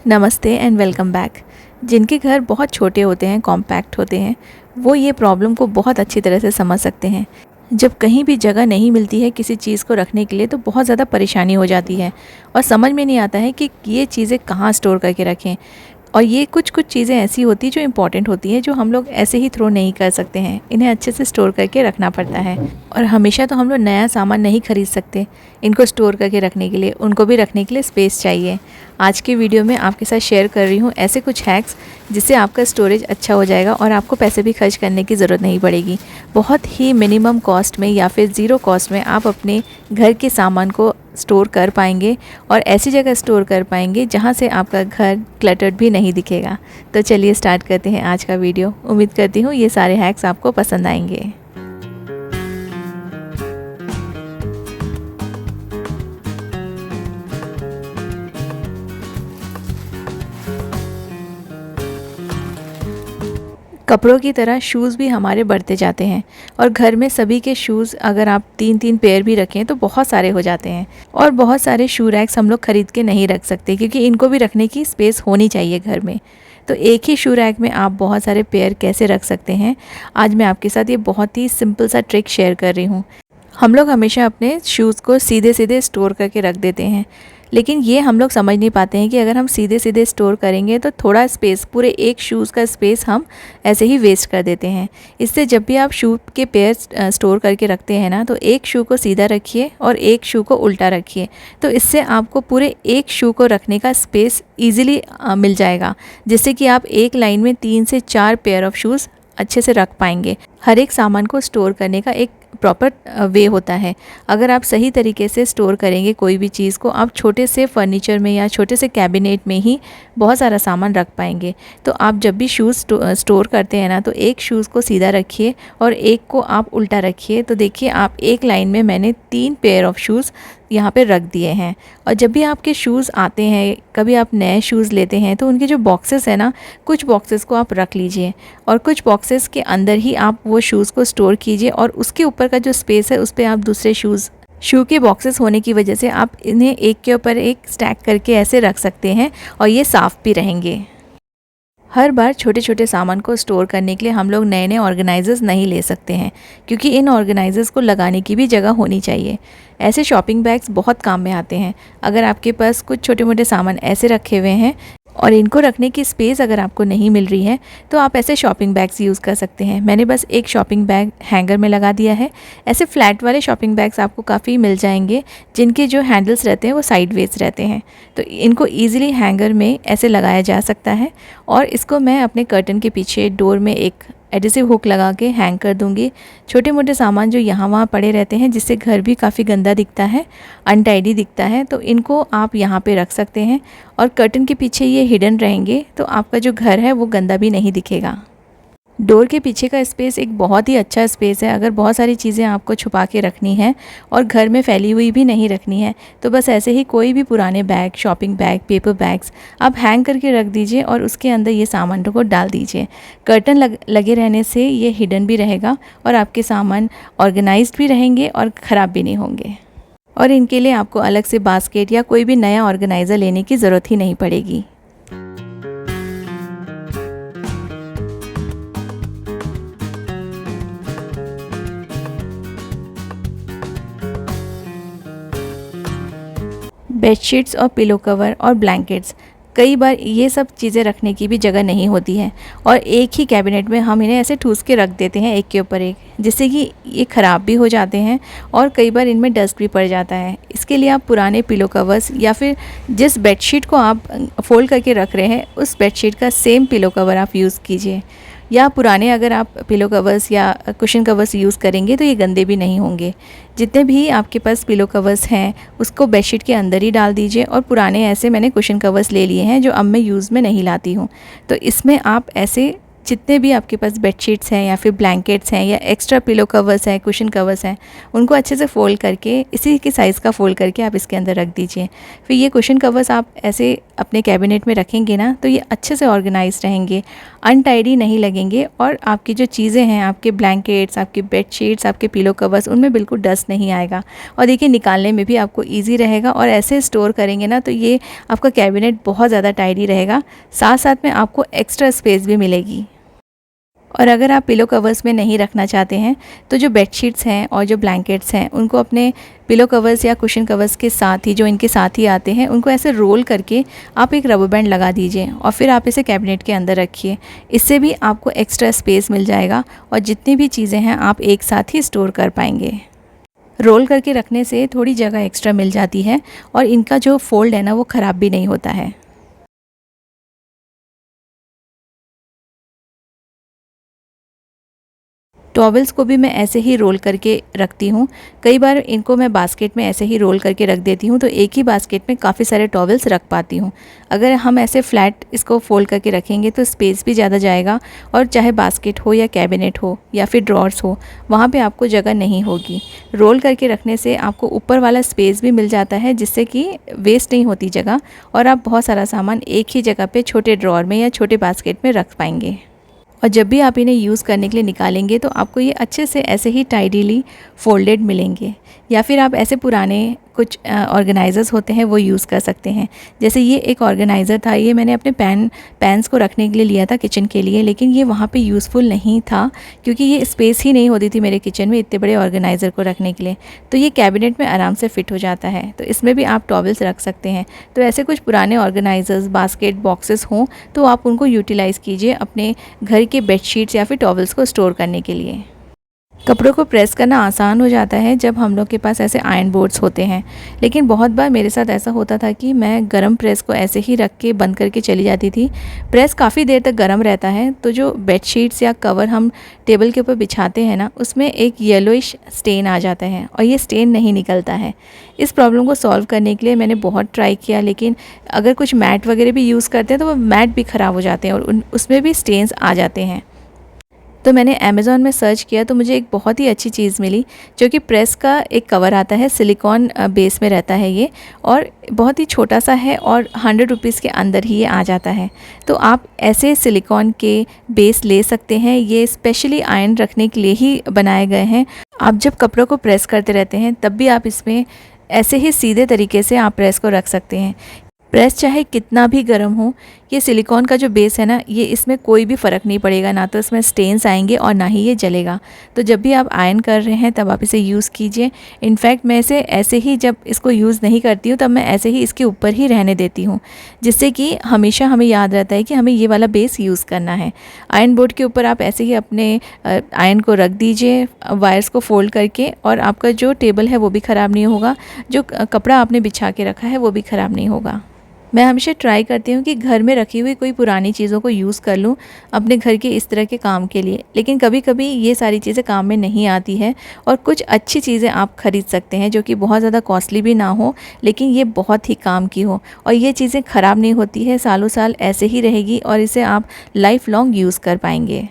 नमस्ते and welcome back. जिनके घर बहुत छोटे होते हैं, कॉम्पैक्ट होते हैं, वो ये प्रॉब्लम को बहुत अच्छी तरह से समझ सकते हैं। जब कहीं भी जगह नहीं मिलती है किसी चीज़ को रखने के लिए तो बहुत ज़्यादा परेशानी हो जाती है और समझ में नहीं आता है कि ये चीज़ें कहाँ स्टोर करके रखें। और ये कुछ चीज़ें ऐसी होती हैं जो इम्पॉर्टेंट होती हैं, जो हम लोग ऐसे ही थ्रो नहीं कर सकते हैं, इन्हें अच्छे से स्टोर करके रखना पड़ता है। और हमेशा तो हम लोग नया सामान नहीं खरीद सकते, इनको स्टोर करके रखने के लिए उनको भी रखने के लिए स्पेस चाहिए। आज की वीडियो में आपके साथ शेयर कर रही हूँ ऐसे कुछ हैक्स जिससे आपका स्टोरेज अच्छा हो जाएगा और आपको पैसे भी खर्च करने की ज़रूरत नहीं पड़ेगी। बहुत ही मिनिमम कॉस्ट में या फिर ज़ीरो कॉस्ट में आप अपने घर के सामान को स्टोर कर पाएंगे और ऐसी जगह स्टोर कर पाएंगे जहाँ से आपका घर क्लटर्ड भी नहीं दिखेगा। तो चलिए स्टार्ट करते हैं आज का वीडियो। उम्मीद करती हूँ ये सारे हैक्स आपको पसंद आएंगे। कपड़ों की तरह शूज़ भी हमारे बढ़ते जाते हैं और घर में सभी के शूज़ अगर आप 3-3 पेयर भी रखें तो बहुत सारे हो जाते हैं। और बहुत सारे शू रैक्स हम लोग ख़रीद के नहीं रख सकते क्योंकि इनको भी रखने की स्पेस होनी चाहिए घर में। तो एक ही शू रैक में आप बहुत सारे पेयर कैसे रख सकते हैं, आज मैं आपके साथ ये बहुत ही सिंपल सा ट्रिक शेयर कर रही हूँ। हम लोग हमेशा अपने शूज़ को सीधे सीधे स्टोर करके रख देते हैं, लेकिन ये हम लोग समझ नहीं पाते हैं कि अगर हम सीधे सीधे स्टोर करेंगे तो थोड़ा स्पेस, पूरे एक शूज़ का स्पेस हम ऐसे ही वेस्ट कर देते हैं। इससे जब भी आप शू के पेयर स्टोर करके रखते हैं ना, तो एक शू को सीधा रखिए और एक शू को उल्टा रखिए। तो इससे आपको पूरे एक शू को रखने का स्पेस ईजिली मिल जाएगा, जिससे कि आप एक लाइन में 3 से 4 पेयर ऑफ शूज़ अच्छे से रख पाएंगे। हर एक सामान को स्टोर करने का एक प्रॉपर वे होता है। अगर आप सही तरीके से स्टोर करेंगे कोई भी चीज़ को, आप छोटे से फर्नीचर में या छोटे से कैबिनेट में ही बहुत सारा सामान रख पाएंगे। तो आप जब भी शूज़ स्टोर करते हैं ना, तो एक शूज़ को सीधा रखिए और एक को आप उल्टा रखिए। तो देखिए, आप एक लाइन में मैंने 3 पेयर ऑफ शूज़ यहाँ पे रख दिए हैं। और जब भी आपके शूज़ आते हैं, कभी आप नए शूज़ लेते हैं, तो उनके जो बॉक्सेस हैं ना, कुछ बॉक्सेस को आप रख लीजिए और कुछ बॉक्सेस के अंदर ही आप वो शूज़ को स्टोर कीजिए और उसके ऊपर का जो स्पेस है उस पर आप दूसरे शू के बॉक्सेस होने की वजह से आप इन्हें एक के ऊपर एक स्टैक करके ऐसे रख सकते हैं और ये साफ़ भी रहेंगे। हर बार छोटे छोटे सामान को स्टोर करने के लिए हम लोग नए नए ऑर्गेनाइजर्स नहीं ले सकते हैं, क्योंकि इन ऑर्गेनाइजर्स को लगाने की भी जगह होनी चाहिए। ऐसे शॉपिंग बैग्स बहुत काम में आते हैं। अगर आपके पास कुछ छोटे मोटे सामान ऐसे रखे हुए हैं और इनको रखने की स्पेस अगर आपको नहीं मिल रही है, तो आप ऐसे शॉपिंग बैग्स यूज़ कर सकते हैं। मैंने बस एक शॉपिंग बैग हैंगर में लगा दिया है। ऐसे फ्लैट वाले शॉपिंग बैग्स आपको काफ़ी मिल जाएंगे, जिनके जो हैंडल्स रहते हैं वो साइडवेज रहते हैं। तो इनको ईजिली हैंगर में ऐसे लगाया जा सकता है और इसको मैं अपने कर्टन के पीछे डोर में एक एडिसिव हुक लगा के हैंग कर दूंगी। छोटे मोटे सामान जो यहाँ वहाँ पड़े रहते हैं, जिससे घर भी काफ़ी गंदा दिखता है, अनटाइडी दिखता है, तो इनको आप यहाँ पे रख सकते हैं और कर्टन के पीछे ये हिडन रहेंगे, तो आपका जो घर है वो गंदा भी नहीं दिखेगा। डोर के पीछे का स्पेस एक बहुत ही अच्छा स्पेस है। अगर बहुत सारी चीज़ें आपको छुपा के रखनी है और घर में फैली हुई भी नहीं रखनी है, तो बस ऐसे ही कोई भी पुराने bag, shopping bag, paper bags आप हैंग करके रख दीजिए और उसके अंदर ये सामान को डाल दीजिए। कर्टन लगे रहने से ये हिडन भी रहेगा और आपके सामान ऑर्गेनाइज्ड भी रहेंगे और ख़राब भी नहीं होंगे। और इनके लिए आपको अलग से बास्केट या कोई भी नया ऑर्गेनाइज़र लेने की ज़रूरत ही नहीं पड़ेगी। बेडशीट्स और पिलो कवर और ब्लैंकेट्स, कई बार ये सब चीज़ें रखने की भी जगह नहीं होती है और एक ही कैबिनेट में हम इन्हें ऐसे ठूस के रख देते हैं एक के ऊपर एक, जिससे कि ये ख़राब भी हो जाते हैं और कई बार इनमें डस्ट भी पड़ जाता है। इसके लिए आप पुराने पिलो कवर्स या फिर जिस बेडशीट को आप फोल्ड करके रख रहे हैं उस बेडशीट का सेम पिलो कवर आप यूज़ कीजिए। या पुराने अगर आप पिलो कवर्स या कुशन कवर्स यूज़ करेंगे तो ये गंदे भी नहीं होंगे। जितने भी आपके पास पिलो कवर्स हैं उसको बेडशीट के अंदर ही डाल दीजिए और पुराने ऐसे मैंने कुशन कवर्स ले लिए हैं जो अब मैं यूज़ में नहीं लाती हूँ। तो इसमें आप ऐसे जितने भी आपके पास बेडशीट्स हैं या फिर ब्लैंकेट्स हैं या एक्स्ट्रा पिलो कवर्स हैं, कुशन कवर्स हैं, उनको अच्छे से फ़ोल्ड करके इसी के साइज़ का फ़ोल्ड करके आप इसके अंदर रख दीजिए। फिर ये कुशन कवर्स आप ऐसे अपने कैबिनेट में रखेंगे ना तो ये अच्छे से ऑर्गेनाइज रहेंगे, अनटाइडी नहीं लगेंगे और आपकी जो चीज़ें हैं, आपके ब्लैंकेट्स, आपकी बेडशीट्स, आपके पिलो कवर्स, उनमें बिल्कुल डस्ट नहीं आएगा। और देखिए निकालने में भी आपको ईजी रहेगा और ऐसे स्टोर करेंगे ना तो ये आपका कैबिनेट बहुत ज़्यादा टाइडी रहेगा, साथ साथ में आपको एक्स्ट्रा स्पेस भी मिलेगी। और अगर आप पिलो कवर्स में नहीं रखना चाहते हैं तो जो बेडशीट्स हैं और जो ब्लैंकेट्स हैं उनको अपने पिलो कवर्स या कुशन कवर्स के साथ ही, जो इनके साथ ही आते हैं, उनको ऐसे रोल करके आप एक रबर बैंड लगा दीजिए और फिर आप इसे कैबिनेट के अंदर रखिए। इससे भी आपको एक्स्ट्रा स्पेस मिल जाएगा और जितनी भी चीज़ें हैं आप एक साथ ही स्टोर कर पाएंगे। रोल करके रखने से थोड़ी जगह एक्स्ट्रा मिल जाती है और इनका जो फोल्ड है ना वो ख़राब भी नहीं होता है। टॉवल्स को भी मैं ऐसे ही रोल करके रखती हूँ। कई बार इनको मैं बास्केट में ऐसे ही रोल करके रख देती हूँ तो एक ही बास्केट में काफ़ी सारे टॉवल्स रख पाती हूँ। अगर हम ऐसे फ्लैट इसको फोल्ड करके रखेंगे तो स्पेस भी ज़्यादा जाएगा और चाहे बास्केट हो या कैबिनेट हो या फिर ड्रॉर्स हो, वहाँ पे आपको जगह नहीं होगी। रोल करके रखने से आपको ऊपर वाला स्पेस भी मिल जाता है जिससे कि वेस्ट नहीं होती जगह और आप बहुत सारा सामान एक ही जगह पे छोटे ड्रॉर में या छोटे बास्केट में रख पाएंगे। और जब भी आप इन्हें यूज़ करने के लिए निकालेंगे तो आपको ये अच्छे से ऐसे ही टाइडीली फोल्डेड मिलेंगे। या फिर आप ऐसे पुराने कुछ ऑर्गेनाइज़र्स होते हैं वो यूज़ कर सकते हैं। जैसे ये एक ऑर्गेनाइज़र था, ये मैंने अपने पैन्स को रखने के लिए लिया था किचन के लिए, लेकिन ये वहाँ पे यूज़फुल नहीं था क्योंकि ये स्पेस ही नहीं होती थी मेरे किचन में इतने बड़े ऑर्गेनाइज़र को रखने के लिए। तो ये कैबिनेट में आराम से फिट हो जाता है, तो इसमें भी आप टॉवल्स रख सकते हैं। तो ऐसे कुछ पुराने ऑर्गेनाइज़र्स, बास्केट, बॉक्सेस हों तो आप उनको यूटिलाइज़ कीजिए अपने घर के बेडशीट्स या फिर टॉवल्स को स्टोर करने के लिए। कपड़ों को प्रेस करना आसान हो जाता है जब हम लोग के पास ऐसे आयरन बोर्ड्स होते हैं, लेकिन बहुत बार मेरे साथ ऐसा होता था कि मैं गरम प्रेस को ऐसे ही रख के बंद करके चली जाती थी। प्रेस काफ़ी देर तक गरम रहता है तो जो बेडशीट्स या कवर हम टेबल के ऊपर बिछाते हैं ना, उसमें एक येलोइश स्टेन आ जाता है और ये स्टेन नहीं निकलता है। इस प्रॉब्लम को सॉल्व करने के लिए मैंने बहुत ट्राई किया, लेकिन अगर कुछ मैट वगैरह भी यूज़ करते हैं तो वो मैट भी ख़राब हो जाते हैं और उसमें भी स्टेन्स आ जाते हैं। तो मैंने अमेज़ॉन में सर्च किया तो मुझे एक बहुत ही अच्छी चीज़ मिली जो कि प्रेस का एक कवर आता है, सिलिकॉन बेस में रहता है ये और बहुत ही छोटा सा है और 100 रुपीज़ के अंदर ही ये आ जाता है। तो आप ऐसे सिलिकॉन के बेस ले सकते हैं, ये स्पेशली आयरन रखने के लिए ही बनाए गए हैं। आप जब कपड़ों को प्रेस करते रहते हैं तब भी आप इसमें ऐसे ही सीधे तरीके से आप प्रेस को रख सकते हैं। प्रेस चाहे कितना भी गर्म हो, ये सिलिकॉन का जो बेस है ना, ये इसमें कोई भी फ़र्क नहीं पड़ेगा, ना तो इसमें स्टेन्स आएंगे और ना ही ये जलेगा। तो जब भी आप आयरन कर रहे हैं तब आप इसे यूज़ कीजिए। इनफैक्ट मैं इसे ऐसे ही जब इसको यूज़ नहीं करती हूँ तब मैं ऐसे ही इसके ऊपर ही रहने देती हूँ, जिससे कि हमेशा हमें याद रहता है कि हमें ये वाला बेस यूज़ करना है। आयरन बोर्ड के ऊपर आप ऐसे ही अपने आयरन को रख दीजिए वायर्स को फोल्ड करके और आपका जो टेबल है वो भी ख़राब नहीं होगा, जो कपड़ा आपने बिछा के रखा है वो भी ख़राब नहीं होगा। मैं हमेशा ट्राई करती हूँ कि घर में रखी हुई कोई पुरानी चीज़ों को यूज़ कर लूँ अपने घर के इस तरह के काम के लिए, लेकिन कभी कभी ये सारी चीज़ें काम में नहीं आती है और कुछ अच्छी चीज़ें आप ख़रीद सकते हैं जो कि बहुत ज़्यादा कॉस्टली भी ना हो, लेकिन ये बहुत ही काम की हो और ये चीज़ें ख़राब नहीं होती है, सालों साल ऐसे ही रहेगी और इसे आप लाइफ लॉन्ग यूज़ कर पाएंगे।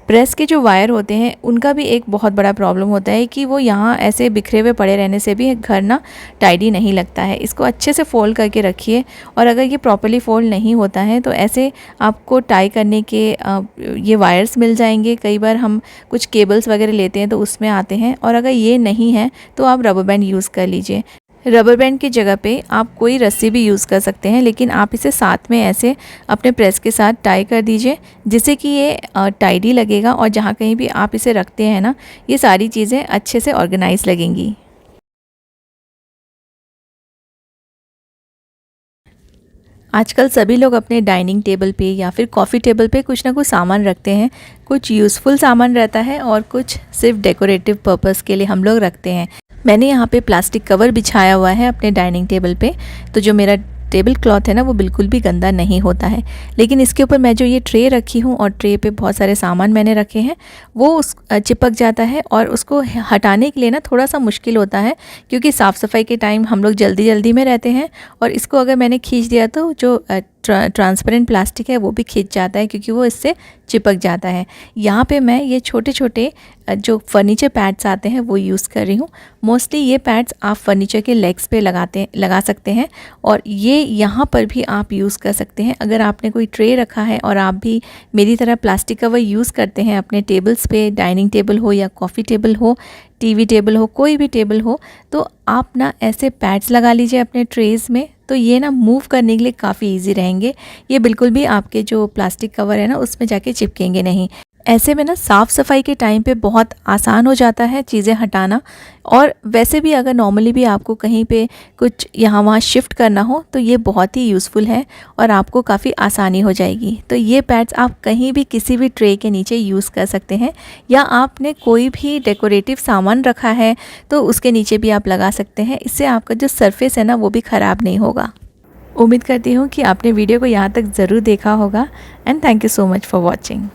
प्रेस के जो वायर होते हैं उनका भी एक बहुत बड़ा प्रॉब्लम होता है कि वो यहाँ ऐसे बिखरे हुए पड़े रहने से भी घर ना टाइडी नहीं लगता है। इसको अच्छे से फोल्ड करके रखिए और अगर ये प्रॉपर्ली फोल्ड नहीं होता है तो ऐसे आपको टाई करने के ये वायर्स मिल जाएंगे। कई बार हम कुछ केबल्स वगैरह लेते हैं तो उसमें आते हैं, और अगर ये नहीं है तो आप रबर बैंड यूज़ कर लीजिए। रबर बैंड की जगह पे आप कोई रस्सी भी यूज़ कर सकते हैं, लेकिन आप इसे साथ में ऐसे अपने प्रेस के साथ टाई कर दीजिए जिससे कि ये टाइडी लगेगा और जहाँ कहीं भी आप इसे रखते हैं ना, ये सारी चीज़ें अच्छे से ऑर्गेनाइज लगेंगी। आजकल सभी लोग अपने डाइनिंग टेबल पे या फिर कॉफ़ी टेबल पे कुछ ना कुछ सामान रखते हैं। कुछ यूज़फुल सामान रहता है और कुछ सिर्फ डेकोरेटिव पर्पस के लिए हम लोग रखते हैं। मैंने यहाँ पे प्लास्टिक कवर बिछाया हुआ है अपने डाइनिंग टेबल पे, तो जो मेरा टेबल क्लॉथ है ना वो बिल्कुल भी गंदा नहीं होता है। लेकिन इसके ऊपर मैं जो ये ट्रे रखी हूँ और ट्रे पे बहुत सारे सामान मैंने रखे हैं वो चिपक जाता है और उसको हटाने के लिए ना थोड़ा सा मुश्किल होता है, क्योंकि साफ़ सफाई के टाइम हम लोग जल्दी जल्दी में रहते हैं और इसको अगर मैंने खींच दिया तो जो ट्रांसपेरेंट प्लास्टिक है वो भी खिंच जाता है क्योंकि वो इससे चिपक जाता है। यहाँ पे मैं ये छोटे छोटे जो फर्नीचर पैड्स आते हैं वो यूज़ कर रही हूँ। मोस्टली ये पैड्स आप फर्नीचर के लेग्स पे लगा सकते हैं और ये यहाँ पर भी आप यूज़ कर सकते हैं। अगर आपने कोई ट्रे रखा है और आप भी मेरी तरह प्लास्टिक कवर यूज़ करते हैं अपने टेबल्स पे, डाइनिंग टेबल हो या कॉफ़ी टेबल हो, टीवी टेबल हो, कोई भी टेबल हो, तो आप ना ऐसे पैड्स लगा लीजिए अपने ट्रेज़ में, तो ये ना मूव करने के लिए काफ़ी इजी रहेंगे। ये बिल्कुल भी आपके जो प्लास्टिक कवर है ना उसमें जाके चिपकेंगे नहीं। ऐसे में ना साफ़ सफाई के टाइम पे बहुत आसान हो जाता है चीज़ें हटाना। और वैसे भी अगर नॉर्मली भी आपको कहीं पे कुछ यहाँ वहाँ शिफ्ट करना हो तो ये बहुत ही यूज़फुल है और आपको काफ़ी आसानी हो जाएगी। तो ये पैड्स आप कहीं भी किसी भी ट्रे के नीचे यूज़ कर सकते हैं, या आपने कोई भी डेकोरेटिव सामान रखा है तो उसके नीचे भी आप लगा सकते हैं। इससे आपका जो सरफेस है ना वो भी ख़राब नहीं होगा। उम्मीद करती हूँ कि आपने वीडियो को यहाँ तक ज़रूर देखा होगा। And thank you so much for watching.